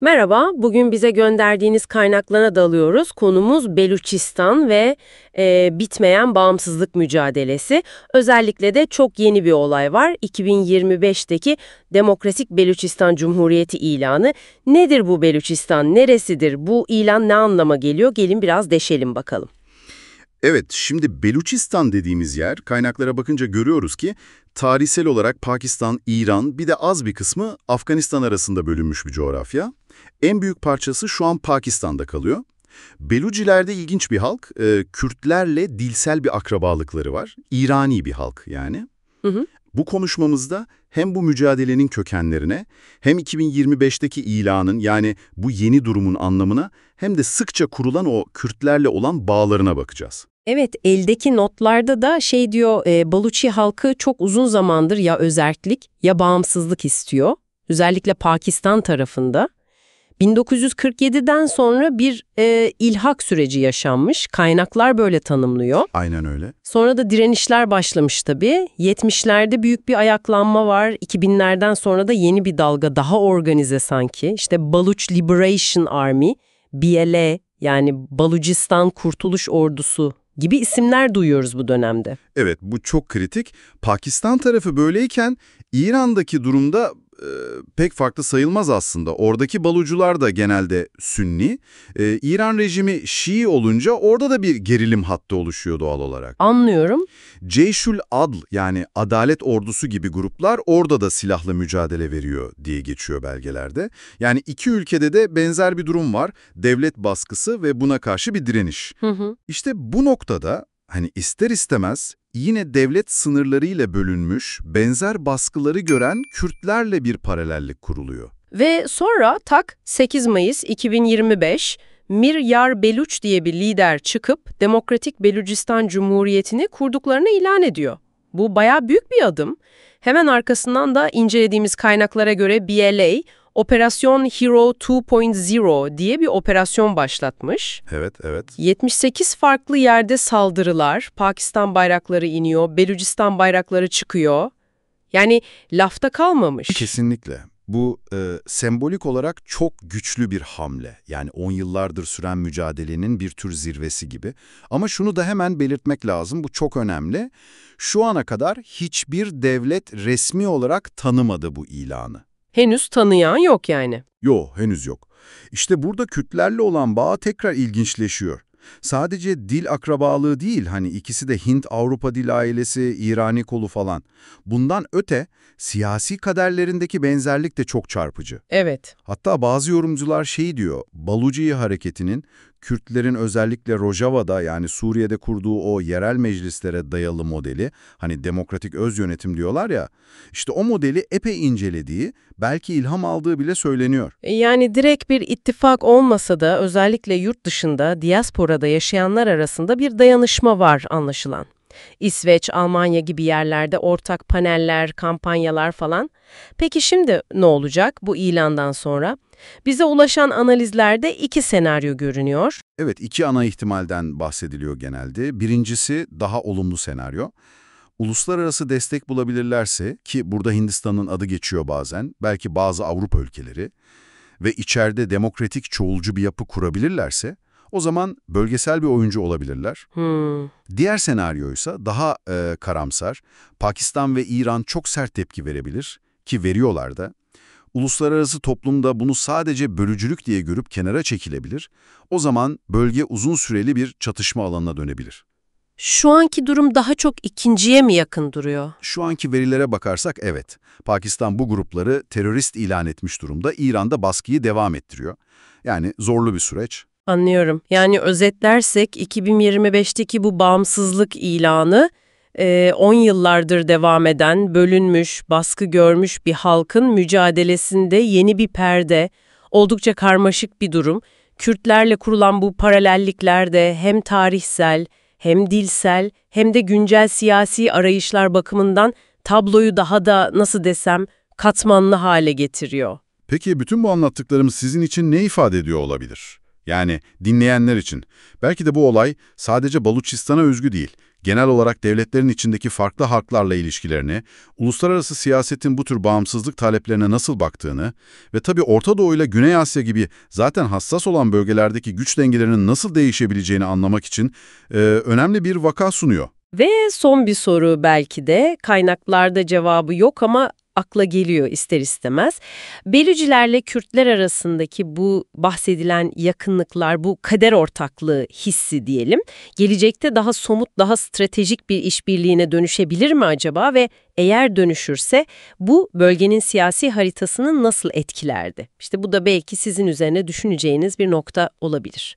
Merhaba, bugün bize gönderdiğiniz kaynaklara dalıyoruz. Konumuz Beluçistan ve bitmeyen bağımsızlık mücadelesi. Özellikle de çok yeni bir olay var. 2025'teki Demokratik Beluçistan Cumhuriyeti ilanı. Nedir bu Beluçistan? Neresidir? Bu ilan ne anlama geliyor? Gelin biraz deşelim bakalım. Evet, şimdi Beluçistan dediğimiz yer, kaynaklara bakınca görüyoruz ki tarihsel olarak Pakistan, İran, bir de az bir kısmı Afganistan arasında bölünmüş bir coğrafya. En büyük parçası şu an Pakistan'da kalıyor. Beluciler de ilginç bir halk. Kürtlerle dilsel bir akrabalıkları var. İrani bir halk yani. Hı hı. Bu konuşmamızda hem bu mücadelenin kökenlerine, hem 2025'teki ilanın yani bu yeni durumun anlamına, hem de sıkça kurulan o Kürtlerle olan bağlarına bakacağız. Evet, eldeki notlarda da şey diyor, Baluçi halkı çok uzun zamandır ya özerklik ya bağımsızlık istiyor. Özellikle Pakistan tarafında. 1947'den sonra bir ilhak süreci yaşanmış. Kaynaklar böyle tanımlıyor. Aynen öyle. Sonra da direnişler başlamış tabii. 70'lerde büyük bir ayaklanma var. 2000'lerden sonra da yeni bir dalga daha organize sanki. İşte Baluch Liberation Army, BLA yani Balucistan Kurtuluş Ordusu gibi isimler duyuyoruz bu dönemde. Evet, bu çok kritik. Pakistan tarafı böyleyken İran'daki durumda pek farklı sayılmaz aslında. Oradaki balucular da genelde Sünni. İran rejimi Şii olunca orada da bir gerilim hattı oluşuyor doğal olarak. Anlıyorum. Ceyşül Adl yani Adalet Ordusu gibi gruplar orada da silahlı mücadele veriyor diye geçiyor belgelerde. Yani iki ülkede de benzer bir durum var. Devlet baskısı ve buna karşı bir direniş. Hı hı. İşte bu noktada hani ister istemez yine devlet sınırlarıyla bölünmüş, benzer baskıları gören Kürtlerle bir paralellik kuruluyor. Ve sonra 8 Mayıs 2025 Mir Yar Beluç diye bir lider çıkıp Demokratik Belucistan Cumhuriyeti'ni kurduklarını ilan ediyor. Bu bayağı büyük bir adım. Hemen arkasından da incelediğimiz kaynaklara göre BLA, Operasyon Hero 2.0 diye bir operasyon başlatmış. Evet, evet. 78 farklı yerde saldırılar, Pakistan bayrakları iniyor, Belucistan bayrakları çıkıyor. Yani lafta kalmamış. Kesinlikle. Bu sembolik olarak çok güçlü bir hamle. Yani 10 yıllardır süren mücadelenin bir tür zirvesi gibi. Ama şunu da hemen belirtmek lazım, bu çok önemli. Şu ana kadar hiçbir devlet resmi olarak tanımadı bu ilanı. Henüz tanıyan yok yani. Henüz yok. İşte burada Kürtlerle olan bağ tekrar ilginçleşiyor. Sadece dil akrabalığı değil, hani ikisi de Hint-Avrupa dil ailesi, İrani kolu falan. Bundan öte siyasi kaderlerindeki benzerlik de çok çarpıcı. Evet. Hatta bazı yorumcular şey diyor, Baluci hareketinin Kürtlerin özellikle Rojava'da yani Suriye'de kurduğu o yerel meclislere dayalı modeli, hani demokratik öz yönetim diyorlar ya, işte o modeli epey incelediği, belki ilham aldığı bile söyleniyor. Yani direkt bir ittifak olmasa da özellikle yurt dışında, diasporada yaşayanlar arasında bir dayanışma var anlaşılan. İsveç, Almanya gibi yerlerde ortak paneller, kampanyalar falan. Peki şimdi ne olacak bu ilandan sonra? Bize ulaşan analizlerde iki senaryo görünüyor. Evet, iki ana ihtimalden bahsediliyor genelde. Birincisi daha olumlu senaryo. Uluslararası destek bulabilirlerse, ki burada Hindistan'ın adı geçiyor bazen, belki bazı Avrupa ülkeleri ve içeride demokratik çoğulcu bir yapı kurabilirlerse, o zaman bölgesel bir oyuncu olabilirler. Diğer senaryoysa daha karamsar. Pakistan ve İran çok sert tepki verebilir, ki veriyorlar da. Uluslararası toplumda bunu sadece bölücülük diye görüp kenara çekilebilir. O zaman bölge uzun süreli bir çatışma alanına dönebilir. Şu anki durum daha çok ikinciye mi yakın duruyor? Şu anki verilere bakarsak evet. Pakistan bu grupları terörist ilan etmiş durumda. İran'da baskıyı devam ettiriyor. Yani zorlu bir süreç. Anlıyorum. Yani özetlersek 2025'teki bu bağımsızlık ilanı 10 yıllardır devam eden, bölünmüş, baskı görmüş bir halkın mücadelesinde yeni bir perde, oldukça karmaşık bir durum. Kürtlerle kurulan bu paralellikler de hem tarihsel, hem dilsel, hem de güncel siyasi arayışlar bakımından tabloyu daha da nasıl desem katmanlı hale getiriyor. Peki bütün bu anlattıklarımız sizin için ne ifade ediyor olabilir? Yani dinleyenler için. Belki de bu olay sadece Baluçistan'a özgü değil. genel olarak devletlerin içindeki farklı halklarla ilişkilerini, uluslararası siyasetin bu tür bağımsızlık taleplerine nasıl baktığını ve tabii Orta Doğu ile Güney Asya gibi zaten hassas olan bölgelerdeki güç dengelerinin nasıl değişebileceğini anlamak için önemli bir vaka sunuyor. Ve son bir soru belki de, kaynaklarda cevabı yok ama akla geliyor ister istemez. Belücilerle Kürtler arasındaki bu bahsedilen yakınlıklar, bu kader ortaklığı hissi diyelim, gelecekte daha somut, daha stratejik bir işbirliğine dönüşebilir mi acaba ve eğer dönüşürse bu bölgenin siyasi haritasını nasıl etkilerdi? İşte bu da belki sizin üzerine düşüneceğiniz bir nokta olabilir.